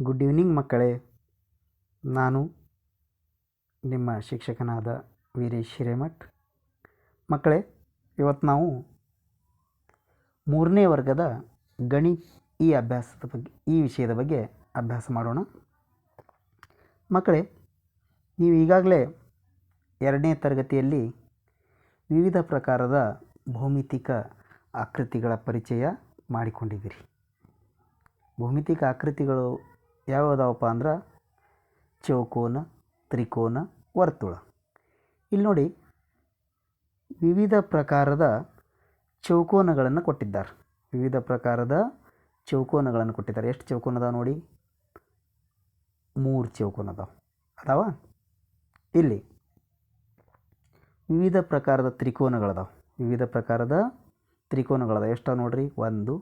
Good evening ಮಕ್ಕಳೇ. ನಾನು ನಿಮ್ಮ ಶಿಕ್ಷಕನಾದ ವೀರೇಶ್ ಹಿರೇಮಠ್. ಮಕ್ಕಳೇ, ಇವತ್ತು ನಾವು 3ನೇ ವರ್ಗದ ಗಣಿತ ಈ ವಿಷಯದ ಬಗ್ಗೆ ಅಭ್ಯಾಸ ಮಾಡೋಣ. ಮಕ್ಕಳೇ, ನೀವು ಈಗಾಗಲೇ 2ನೇ ತರಗತಿಯಲ್ಲಿ ವಿವಿಧ ಪ್ರಕಾರದ ಭೌಮಿತಿಕ ಆಕೃತಿಗಳ ಪರಿಚಯ ಮಾಡಿಕೊಂಡಿದ್ದೀರಿ. ಭೌಮಿತಿಕ ಆಕೃತಿಗಳು ಯಾವ್ಯಾವುದಪ್ಪ ಅಂದ್ರೆ ಚೌಕೋನ, ತ್ರಿಕೋನ, ವರ್ತುಳ. ಇಲ್ಲಿ ನೋಡಿ, ವಿವಿಧ ಪ್ರಕಾರದ ಚೌಕೋನಗಳನ್ನು ಕೊಟ್ಟಿದ್ದಾರೆ. ಎಷ್ಟು ಚೌಕೋನ ಅದಾವೆ ನೋಡಿ? 3 ಚೌಕೋನ ಅದಾವ. ಇಲ್ಲಿ ವಿವಿಧ ಪ್ರಕಾರದ ತ್ರಿಕೋನಗಳದಾವೆ. ಎಷ್ಟಾವ ನೋಡ್ರಿ? 1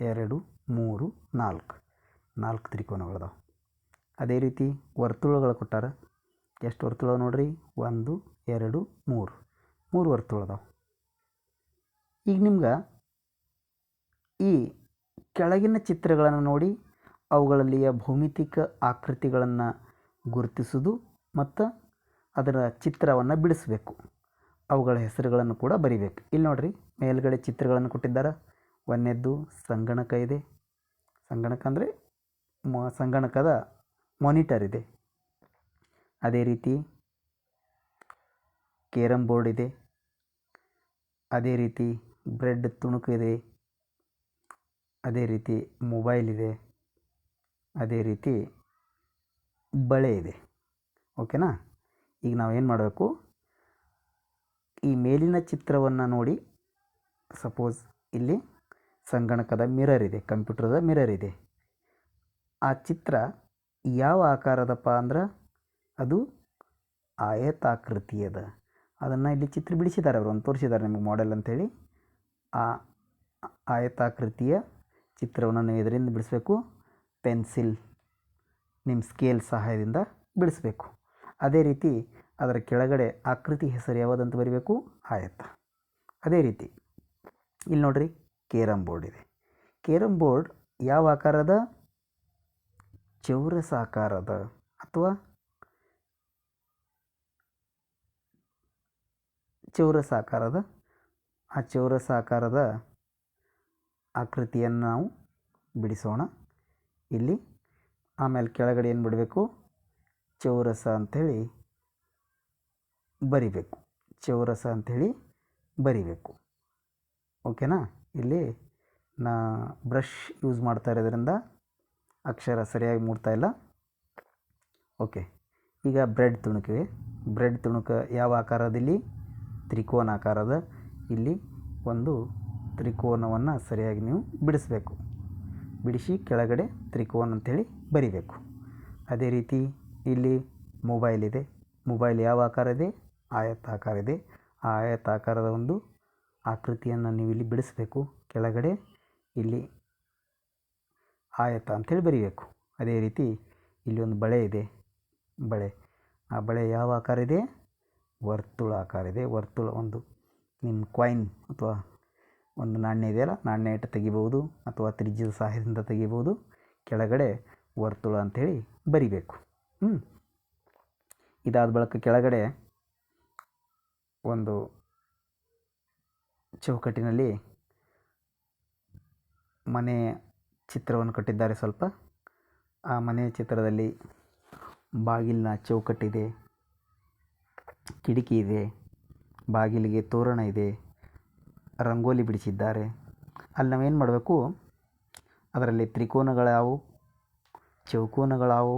2 3 4 ತ್ರಿಕೋನಗಳದಾವೆ. ಅದೇ ರೀತಿ ವರ್ತುಳಗಳು ಕೊಟ್ಟಾರ. ಎಷ್ಟು ವರ್ತುಳ ನೋಡ್ರಿ? 1 2 3 ವರ್ತುಳ ಅದಾವೆ. ಈಗ ನಿಮ್ಗೆ ಈ ಕೆಳಗಿನ ಚಿತ್ರಗಳನ್ನು ನೋಡಿ ಅವುಗಳಲ್ಲಿಯ ಭೌಮಿತಿಕ ಆಕೃತಿಗಳನ್ನು ಗುರುತಿಸುವುದು ಮತ್ತು ಅದರ ಚಿತ್ರವನ್ನು ಬಿಡಿಸಬೇಕು. ಅವುಗಳ ಹೆಸರುಗಳನ್ನು ಕೂಡ ಬರಿಬೇಕು. ಇಲ್ಲಿ ನೋಡ್ರಿ, ಮೇಲ್ಗಡೆ ಚಿತ್ರಗಳನ್ನು ಕೊಟ್ಟಿದ್ದಾರೆ. ಒಂದನೇದ್ದು ಸಂಗಣಕ ಇದೆ. ಸಂಗಣಕ ಅಂದರೆ ಸಂಗಣಕದ ಮಾನಿಟರ್ ಇದೆ. ಅದೇ ರೀತಿ ಕೇರಮ್ ಬೋರ್ಡ್ ಇದೆ. ಅದೇ ರೀತಿ ಬ್ರೆಡ್ ತುಣುಕು ಇದೆ. ಅದೇ ರೀತಿ ಮೊಬೈಲ್ ಇದೆ. ಅದೇ ರೀತಿ ಬಳೆ ಇದೆ. ಓಕೆನಾ? ಈಗ ನಾವು ಏನು ಮಾಡಬೇಕು? ಈ ಮೇಲಿನ ಚಿತ್ರವನ್ನು ನೋಡಿ, ಸಪೋಸ್ ಇಲ್ಲಿ ಸಂಗಣಕದ ಮಿರರ್ ಇದೆ, ಕಂಪ್ಯೂಟರ್ದ ಮಿರರ್ ಇದೆ. ಆ ಚಿತ್ರ ಯಾವ ಆಕಾರದಪ್ಪ ಅಂದ್ರೆ ಅದು ಆಯತಾಕೃತಿ ಅದ. ಅದನ್ನು ಇಲ್ಲಿ ಚಿತ್ರ ಬಿಡಿಸಿದ್ದಾರೆ, ಅವರು ಒಂದು ತೋರಿಸಿದ್ದಾರೆ ನಿಮಗೆ ಮಾಡೆಲ್ ಅಂಥೇಳಿ. ಆ ಆಯತಾಕೃತಿಯ ಚಿತ್ರವನ್ನು ನೀವು ಇದರಿಂದ ಬಿಡಿಸಬೇಕು. ಪೆನ್ಸಿಲ್, ನಿಮ್ಮ ಸ್ಕೇಲ್ ಸಹಾಯದಿಂದ ಬಿಡಿಸಬೇಕು. ಅದೇ ರೀತಿ ಅದರ ಕೆಳಗಡೆ ಆಕೃತಿ ಹೆಸರು ಯಾವುದಂತ ಬರೀಬೇಕು? ಆಯತ. ಅದೇ ರೀತಿ ಇಲ್ಲಿ ನೋಡ್ರಿ, ಕೇರಮ್ ಬೋರ್ಡ್ ಇದೆ. ಕೇರಮ್ ಬೋರ್ಡ್ ಯಾವ ಆಕಾರದ? ಚೌರಸಾಕಾರದ ಅಥವಾ ಚೌರಸಾಕಾರದ. ಆ ಚೌರಸಾಕಾರದ ಆಕೃತಿಯನ್ನು ನಾವು ಬಿಡಿಸೋಣ ಇಲ್ಲಿ. ಆಮೇಲೆ ಕೆಳಗಡೆ ಏನು ಬಿಡಬೇಕು? ಚೌರಸ ಅಂಥೇಳಿ ಬರಿಬೇಕು. ಓಕೆನಾ? ಇಲ್ಲಿ ನಾ ಬ್ರಷ್ ಯೂಸ್ ಮಾಡ್ತಾ ಇರೋದ್ರಿಂದ ಅಕ್ಷರ ಸರಿಯಾಗಿ ಮೂಡ್ತಾ ಇಲ್ಲ. ಓಕೆ, ಈಗ ಬ್ರೆಡ್ ತುಣುಕಿವೆ. ಬ್ರೆಡ್ ತುಣುಕು ಯಾವ ಆಕಾರದಲ್ಲಿ? ತ್ರಿಕೋನ ಆಕಾರದ. ಇಲ್ಲಿ ಒಂದು ತ್ರಿಕೋನವನ್ನು ಸರಿಯಾಗಿ ನೀವು ಬಿಡಿಸಬೇಕು. ಬಿಡಿಸಿ ಕೆಳಗಡೆ ತ್ರಿಕೋನ ಅಂಥೇಳಿ ಬರಿಬೇಕು. ಅದೇ ರೀತಿ ಇಲ್ಲಿ ಮೊಬೈಲ್ ಇದೆ. ಮೊಬೈಲ್ ಯಾವ ಆಕಾರ ಇದೆ? ಆಯತಾಕಾರ ಇದೆ. ಆ ಆಯತಾಕಾರದ ಒಂದು ಆಕೃತಿಯನ್ನು ನೀವು ಇಲ್ಲಿ ಬಿಡಿಸಬೇಕು. ಕೆಳಗಡೆ ಇಲ್ಲಿ ಆಯತ ಅಂಥೇಳಿ ಬರಿಬೇಕು. ಅದೇ ರೀತಿ ಇಲ್ಲಿ ಒಂದು ಬಳೆ ಇದೆ. ಆ ಬಳೆ ಯಾವ ಆಕಾರ ಇದೆ? ವರ್ತುಳ ಆಕಾರ ಇದೆ. ವರ್ತುಳ ಒಂದು ನಿಮ್ಮ ಕಾಯಿನ್ ಅಥವಾ ಒಂದು ನಾಣ್ಯ ಇದೆಯಲ್ಲ, ನಾಣ್ಯ ಇಟ್ಟು ತೆಗಿಬೋದು ಅಥವಾ ತ್ರಿಜ್ಯದ ಸಹಾಯದಿಂದ ತೆಗಿಬೋದು. ಕೆಳಗಡೆ ವರ್ತುಳ ಅಂಥೇಳಿ ಬರಿಬೇಕು. ಇದಾದ ಬಳಿಕ ಕೆಳಗಡೆ ಒಂದು ಚೌಕಟ್ಟಿನಲ್ಲಿ ಮನೆಯ ಚಿತ್ರವನ್ನು ಕಟ್ಟಿದ್ದಾರೆ. ಸ್ವಲ್ಪ ಆ ಮನೆಯ ಚಿತ್ರದಲ್ಲಿ ಬಾಗಿಲಿನ ಚೌಕಟ್ಟಿದೆ, ಕಿಟಕಿ ಇದೆ, ಬಾಗಿಲಿಗೆ ತೋರಣ ಇದೆ, ರಂಗೋಲಿ ಬಿಡಿಸಿದ್ದಾರೆ. ಅಲ್ಲಿ ನಾವೇನು ಮಾಡಬೇಕು? ಅದರಲ್ಲಿ ತ್ರಿಕೋನಗಳಾವು, ಚೌಕೋನಗಳಾವು,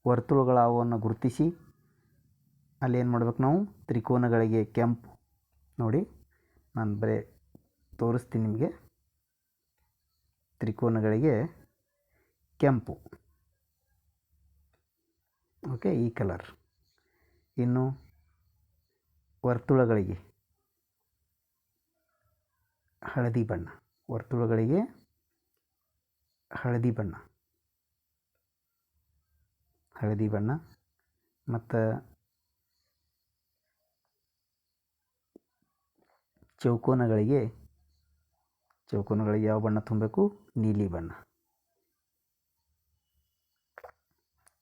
ವರ್ತುಳಗಳಾವು ಅನ್ನು ಗುರುತಿಸಿ ಅಲ್ಲಿ ಏನು ಮಾಡಬೇಕು? ನಾವು ತ್ರಿಕೋನಗಳಿಗೆ ಕೆಂಪು ನೋಡಿ, ನಾನು ಬರೀ ತೋರಿಸ್ತೀನಿ ನಿಮಗೆ. ತ್ರಿಕೋನಗಳಿಗೆ ಕೆಂಪು, ಓಕೆ, ಈ ಕಲರ್. ಇನ್ನು ವರ್ತುಳಗಳಿಗೆ ಹಳದಿ ಬಣ್ಣ. ಹಳದಿ ಬಣ್ಣ ಮತ್ತು ಚೌಕೋನಗಳಿಗೆ ಯಾವ ಬಣ್ಣ ತುಂಬಬೇಕು? ನೀಲಿ ಬಣ್ಣ.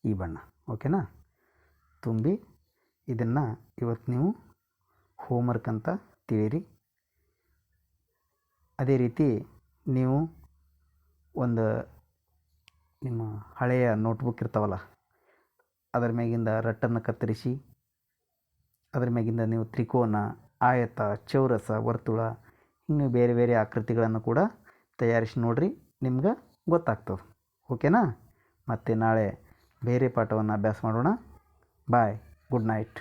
ಈ ಬಣ್ಣ. ಓಕೆನಾ? ತುಂಬಿ ಇದನ್ನು ಇವತ್ತು ನೀವು ಹೋಮ್ವರ್ಕ್ ಅಂತ ತಿಳಿಯಿರಿ. ಅದೇ ರೀತಿ ನೀವು ಒಂದು ನಿಮ್ಮ ಹಳೆಯ ನೋಟ್ಬುಕ್ ಇರ್ತಾವಲ್ಲ, ಅದರ ಮ್ಯಾಗಿಂದ ರಟ್ಟನ್ನು ಕತ್ತರಿಸಿ ಅದ್ರ ಮ್ಯಾಗಿಂದ ನೀವು ತ್ರಿಕೋನ, ಆಯತ, ಚೌರಸ, ವರ್ತುಳ ಇನ್ನು ಬೇರೆ ಬೇರೆ ಆಕೃತಿಗಳನ್ನು ಕೂಡ ತಯಾರಿಸಿ ನೋಡಿರಿ, ನಿಮ್ಗೆ ಗೊತ್ತಾಗ್ತದೆ. ಓಕೆನಾ? ಮತ್ತು ನಾಳೆ ಬೇರೆ ಪಾಠವನ್ನು ಅಭ್ಯಾಸ ಮಾಡೋಣ. ಬಾಯ್. Good night.